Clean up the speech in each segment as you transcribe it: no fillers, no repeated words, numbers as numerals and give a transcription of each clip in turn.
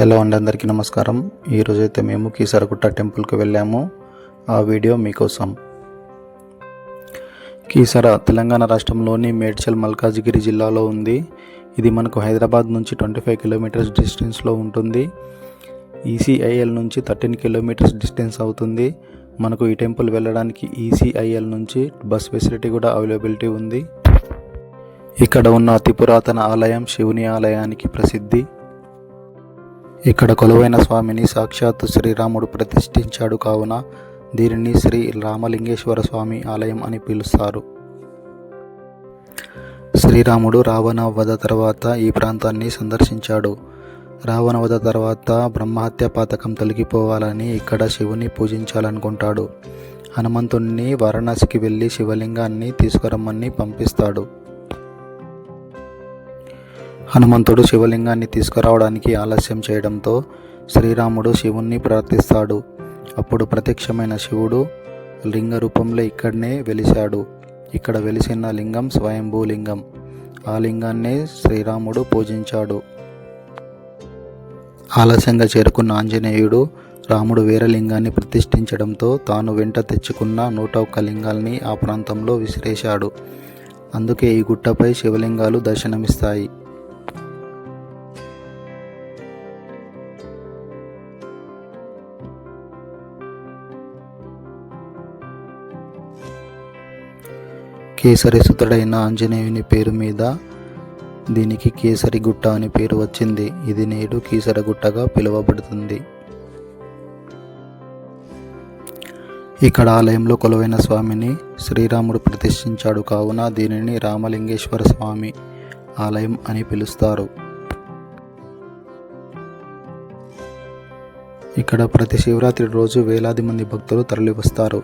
Hello అండి, అందరికీ నమస్కారం. ఈరోజైతే మేము కీసరగుట్ట టెంపుల్కి వెళ్ళాము. ఆ వీడియో మీకోసం. కీసర తెలంగాణ రాష్ట్రంలోని మేడ్చల్ మల్కాజ్గిరి జిల్లాలో ఉంది. ఇది మనకు హైదరాబాద్ నుంచి 25 కిలోమీటర్స్ డిస్టెన్స్లో ఉంటుంది. ఈసీఐఎల్ నుంచి 13 కిలోమీటర్స్ డిస్టెన్స్ అవుతుంది. మనకు ఈ టెంపుల్ వెళ్ళడానికి ఈసీఐఎల్ నుంచి బస్ ఫెసిలిటీ కూడా అవైలబిలిటీ ఉంది. ఇక్కడ ఉన్న అతి పురాతన ఆలయం శివుని ఆలయానికి ప్రసిద్ధి. ఇక్కడ కొలువైన స్వామిని సాక్షాత్తు శ్రీరాముడు ప్రతిష్ఠించాడు కావున దీనిని శ్రీ రామలింగేశ్వర స్వామి ఆలయం అని పిలుస్తారు. శ్రీరాముడు రావణ వధ తర్వాత ఈ ప్రాంతాన్ని సందర్శించాడు. రావణ వధ తర్వాత బ్రహ్మహత్య పాతకం తొలగిపోవాలని ఇక్కడ శివుని పూజించాలనుకుంటాడు. హనుమంతుణ్ణి వారణాసికి వెళ్ళి శివలింగాన్ని తీసుకురమ్మని పంపిస్తాడు. హనుమంతుడు శివలింగాన్ని తీసుకురావడానికి ఆలస్యం చేయడంతో శ్రీరాముడు శివుణ్ణి ప్రార్థిస్తాడు. అప్పుడు ప్రత్యక్షమైన శివుడు లింగ రూపంలో ఇక్కడనే వెలిశాడు. ఇక్కడ వెలిసిన లింగం స్వయంభూలింగం. ఆ లింగాన్నే శ్రీరాముడు పూజించాడు. ఆలస్యంగా చేరుకున్న ఆంజనేయుడు రాముడు వేరే లింగాన్ని ప్రతిష్ఠించడంతో తాను వెంట తెచ్చుకున్న 101 లింగాల్ని ఆ ప్రాంతంలో విసిరేశాడు. అందుకే ఈ గుట్టపై శివలింగాలు దర్శనమిస్తాయి. కేసరి సుతుడైన ఆంజనేయుని పేరు మీద దీనికి కేసరి గుట్ట అని పేరు వచ్చింది. ఇది నేడు కీసరగుట్టగా పిలువబడుతుంది. ఇక్కడ ఆలయంలో కొలువైన స్వామిని శ్రీరాముడు ప్రతిష్ఠించాడు కావున దీనిని రామలింగేశ్వర స్వామి ఆలయం అని పిలుస్తారు. ఇక్కడ ప్రతి శివరాత్రి రోజు వేలాది మంది భక్తులు తరలివస్తారు.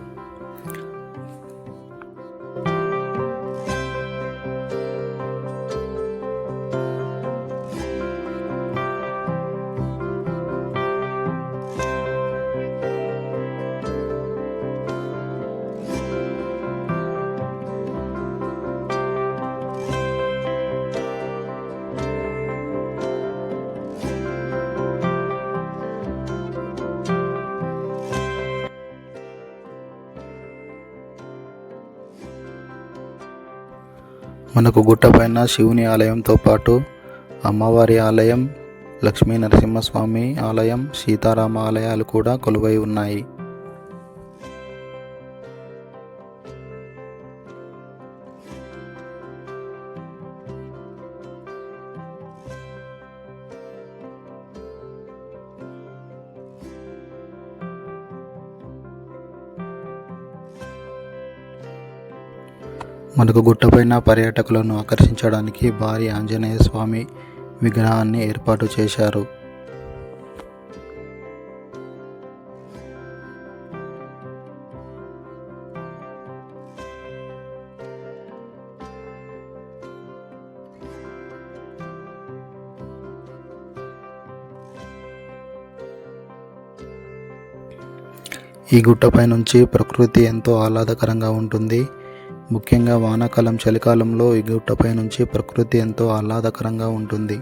మనకు గుట్టపైన శివుని ఆలయంతో పాటు అమ్మవారి ఆలయం, లక్ష్మీ నరసింహస్వామి ఆలయం, సీతారామ ఆలయాలు కూడా కొలువై ఉన్నాయి. మనకు గుట్టపైన పర్యాటకులను ఆకర్షించడానికి భారీ ఆంజనేయ స్వామి విగ్రహాన్ని ఏర్పాటు చేశారు. ఈ గుట్టపై నుంచి ప్రకృతి ఎంతో ఆహ్లాదకరంగా ఉంటుంది. ముఖ్యంగా వానాకాలం, చలికాలంలో ఈ గుట్టపై నుంచి ప్రకృతి ఎంతో ఆహ్లాదకరంగా ఉంటుంది.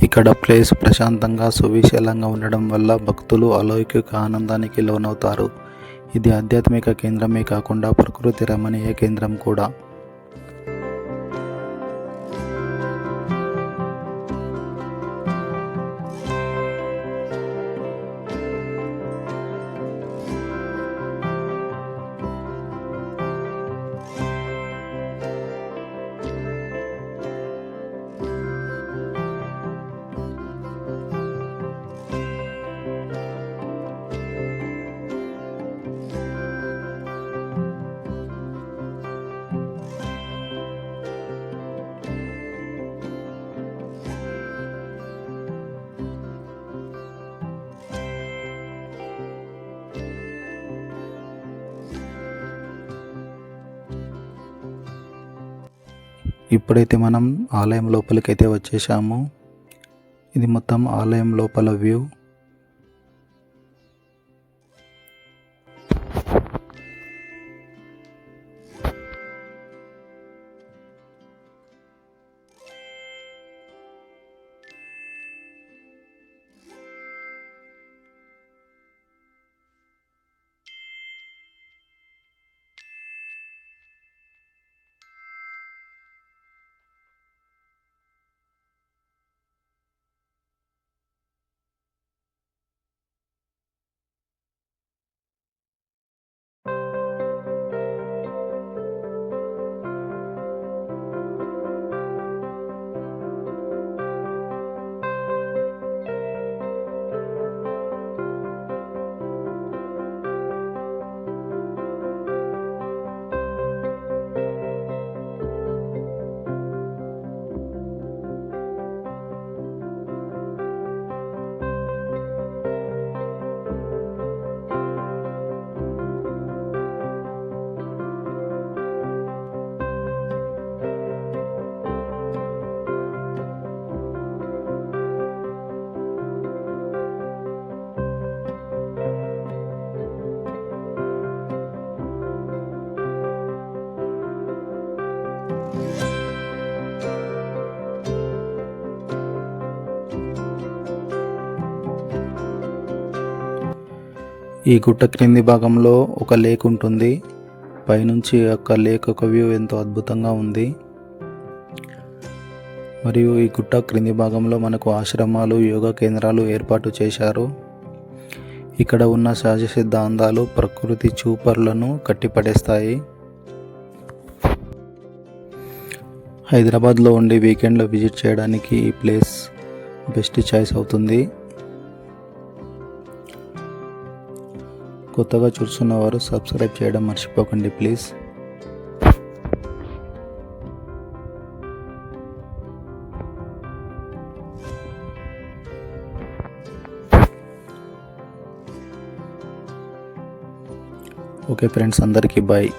ఇక్కడ ప్లేస్ ప్రశాంతంగా సువిశాలంగా ఉండడం వల్ల భక్తులు అలౌకిక ఆనందానికి లోనవుతారు. ఇది ఆధ్యాత్మిక కేంద్రమే కాకుండా ప్రకృతి రమణీయ కేంద్రం కూడా. ఇప్పుడైతే మనం ఆలయం లోపలికైతే వచ్చేసాము. ఇది మొత్తం ఆలయం లోపల వ్యూ. ఈ గుట్ట క్రింది భాగంలో ఒక లేక్ ఉంటుంది. పైనుంచి ఒక లేక్ ఒక వ్యూ ఎంతో అద్భుతంగా ఉంది. మరియు ఈ గుట్ట క్రింది భాగంలో మనకు ఆశ్రమాలు, యోగా కేంద్రాలు ఏర్పాటు చేశారు. ఇక్కడ ఉన్న సహజ సిద్ధ అందాలు ప్రకృతి చూపరులను కట్టిపడేస్తాయి. హైదరాబాద్లో ఉండి వీకెండ్లో విజిట్ చేయడానికి ఈ ప్లేస్ బెస్ట్ చాయిస్ అవుతుంది. కొత్తగా చూస్తున్నవారు సబ్స్క్రైబ్ చేయడం మర్చిపోకండి ప్లీజ్. ఓకే ఫ్రెండ్స్, అందరికీ బాయ్.